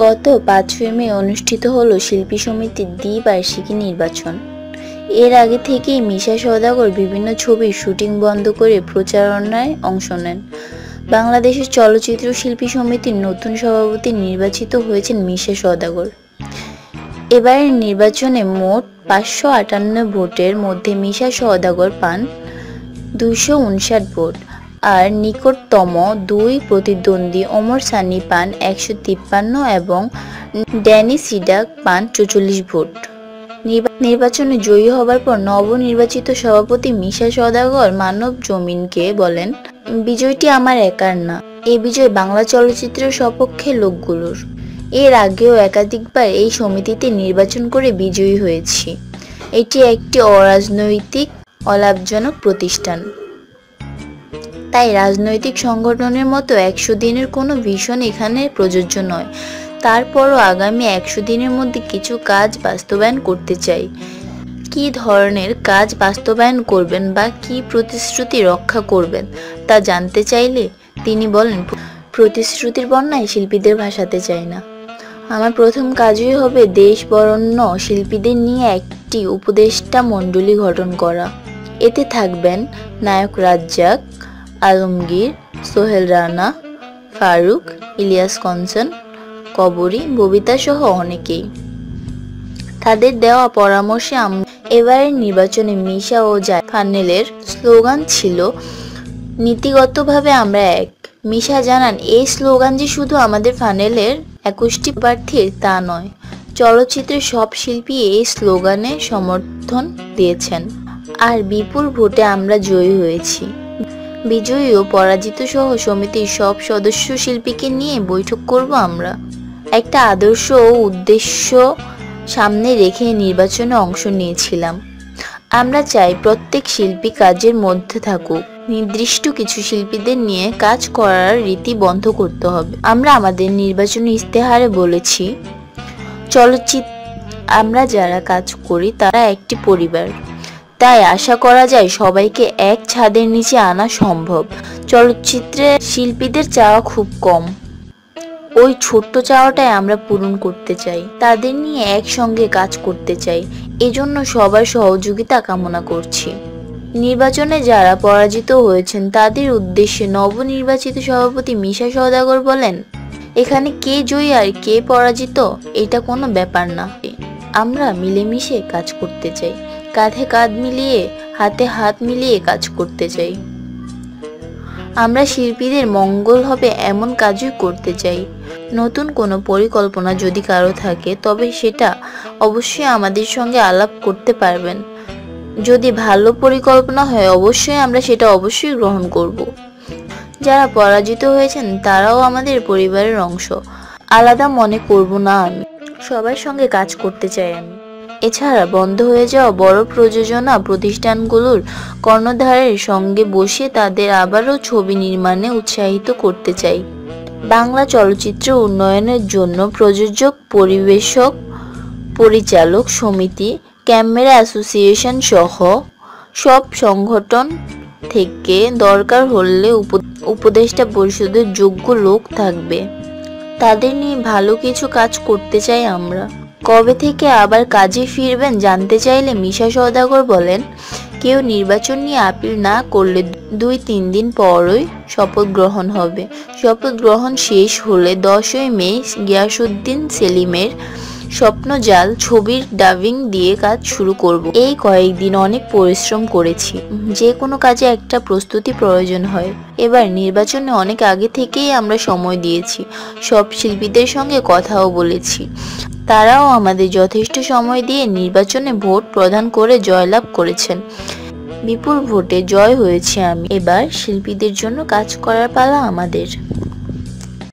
গত ৫ই মে অনুষ্ঠিত হলো শিল্পী সমিতির দ্বিবার্ষিকী নির্বাচন। এর আগে থেকেই মিশা সওদাগর বিভিন্ন ছবির শুটিং বন্ধ করে প্রচারণায় অংশ নেন। বাংলাদেশের চলচ্চিত্র শিল্পী সমিতির নতুন সভাপতি নির্বাচিত হয়েছেন মিশা সওদাগর। এবারের নির্বাচনে মোট ৫৫৮ ভোটের মধ্যে মিশা সওদাগর পান ২৫৯ ভোট, আর নিকটতম দুই প্রতিদ্বন্দ্বী ওমর সানি পান ১৫৩ এবং ড্যানি সিডাক পান ৪৪ ভোট। নির্বাচনে জয়ী হবার পর নবনির্বাচিত সভাপতি মিশা সওদাগর মানব জমিনকে বলেন, বিজয়টি আমার একার না, এ বিজয় বাংলা চলচ্চিত্রের সপক্ষে লোকগুলোর। এর আগেও একাধিকবার এই সমিতিতে নির্বাচন করে বিজয়ী হয়েছি। এটি একটি অরাজনৈতিক অলাভজনক প্রতিষ্ঠান। তাই রাজনৈতিক সংগঠনের মতো ১০০ দিনের কোনো ভিশন এখানে প্রযোজ্য নয়। তারপরও আগামী ১০০ দিনের মধ্যে কিছু কাজ বাস্তবায়ন করতে চাই। কী ধরনের কাজ বাস্তবায়ন করবেন বা কী প্রতিশ্রুতি রক্ষা করবেন তা জানতে চাইলে তিনি বলেন, প্রতিশ্রুতির বন্যায় শিল্পীদের ভাসাতে চাই না। আমার প্রথম কাজই হবে দেশ বরেণ্য শিল্পীদের নিয়ে একটি উপদেষ্টা মণ্ডলী গঠন করা। এতে থাকবেন নায়ক রাজ্জাক, আলমগীর, সোহেল রানা, ফারুক, ইলিয়াস কাঞ্চন, কবরী, ববিতা সহ অনেকেই। তাদের দেওয়া পরামর্শে এবারের নির্বাচনে মিশা ও জায় ফানেলের স্লোগান ছিল, নীতিগতভাবে আমরা এক। মিশা জানান, এই স্লোগান যে শুধু আমাদের ফানেলের ২১টি প্রার্থীর তা নয়, চলচ্চিত্রের সব শিল্পী এই স্লোগানে সমর্থন দিয়েছেন। আর বিপুল ভোটে আমরা জয়ী হয়েছি। বিজয়ী ও পরাজিত সহ সমিতির সব সদস্য শিল্পীকে নিয়ে বৈঠক করব আমরা। একটা আদর্শ ও উদ্দেশ্য সামনে রেখে নির্বাচনে অংশ নিয়েছিলাম। আমরা চাই প্রত্যেক শিল্পী কাজের মধ্যে থাকুক। নির্দিষ্ট কিছু শিল্পীদের নিয়ে কাজ করার রীতি বন্ধ করতে হবে। আমরা আমাদের নির্বাচনী ইশতেহারে বলেছি, আমরা যারা কাজ করি তারা একটি পরিবার। তাই আশা করা যায় সবাইকে এক ছাদের নিচে আনা সম্ভব। চলচ্চিত্রে শিল্পীদের চাওয়া খুব কম, ওই ছোট্ট চাওয়াটাই আমরা পূরণ করতে চাই। তাদের নিয়ে একসঙ্গে কাজ করতে চাই। এজন্য সবার সহযোগিতা কামনা করছি। নির্বাচনে যারা পরাজিত হয়েছেন তাদের উদ্দেশ্যে নবনির্বাচিত সভাপতি মিশা সওদাগর বলেন, এখানে কে জয়ী আর কে পরাজিত এটা কোনো ব্যাপার না। আমরা মিলেমিশে কাজ করতে চাই, কাঁধে কাঁধ মিলিয়ে, হাতে হাত মিলিয়ে কাজ করতে চাই। আমরা শিল্পীদের মঙ্গল হবে এমন কাজই করতে চাই। নতুন কোনো পরিকল্পনা যদি কারো থাকে তবে সেটা অবশ্যই আমাদের সঙ্গে আলাপ করতে পারবেন। যদি ভালো পরিকল্পনা হয় অবশ্যই আমরা সেটা অবশ্যই গ্রহণ করব। যারা পরাজিত হয়েছেন তারাও আমাদের পরিবারের অংশ, আলাদা মনে করব না আমি। সবার সঙ্গে কাজ করতে চাই আমি। এছাড়া বন্ধ হয়ে যাওয়া বড় প্রযোজনা প্রতিষ্ঠানগুলোর কর্ণধারের সঙ্গে বসে তাদের আবারও ছবি নির্মাণে উৎসাহিত করতে চাই। বাংলা চলচ্চিত্র উন্নয়নের জন্য প্রযোজক, পরিবেশক, পরিচালক সমিতি, ক্যামেরা অ্যাসোসিয়েশন সহ সব সংগঠন থেকে দরকার হলে উপদেষ্টা পরিষদের যোগ্য লোক থাকবে। তাদের নিয়ে ভালো কিছু কাজ করতে চাই আমরা। কবে থেকে আবার কাজে ফিরবেন জানতে চাইলে মিশা সওদাগর বলেন, কেউ নির্বাচন নিয়ে আপিল না করলে ২-৩ দিন পরই শপথ গ্রহণ হবে। শপথ গ্রহণ শেষ হলে ১০ই মে গিয়াসউদ্দিন সেলিমের স্বপ্নজাল ছবির ডাবিং দিয়ে কাজ শুরু করব। এই কয়েকদিন অনেক পরিশ্রম করেছি। যে কোনো কাজে একটা প্রস্তুতি প্রয়োজন হয়। এবার নির্বাচনে অনেক আগে থেকেই আমরা সময় দিয়েছি। সব শিল্পীদের সঙ্গে কথাও বলেছি। তারাও আমাদের যথেষ্ট সময় দিয়ে নির্বাচনে ভোট প্রদান করে জয়লাভ করেছেন। বিপুল ভোটে জয় হয়েছে আমি। এবার শিল্পীদের জন্য কাজ করার পালা আমাদের।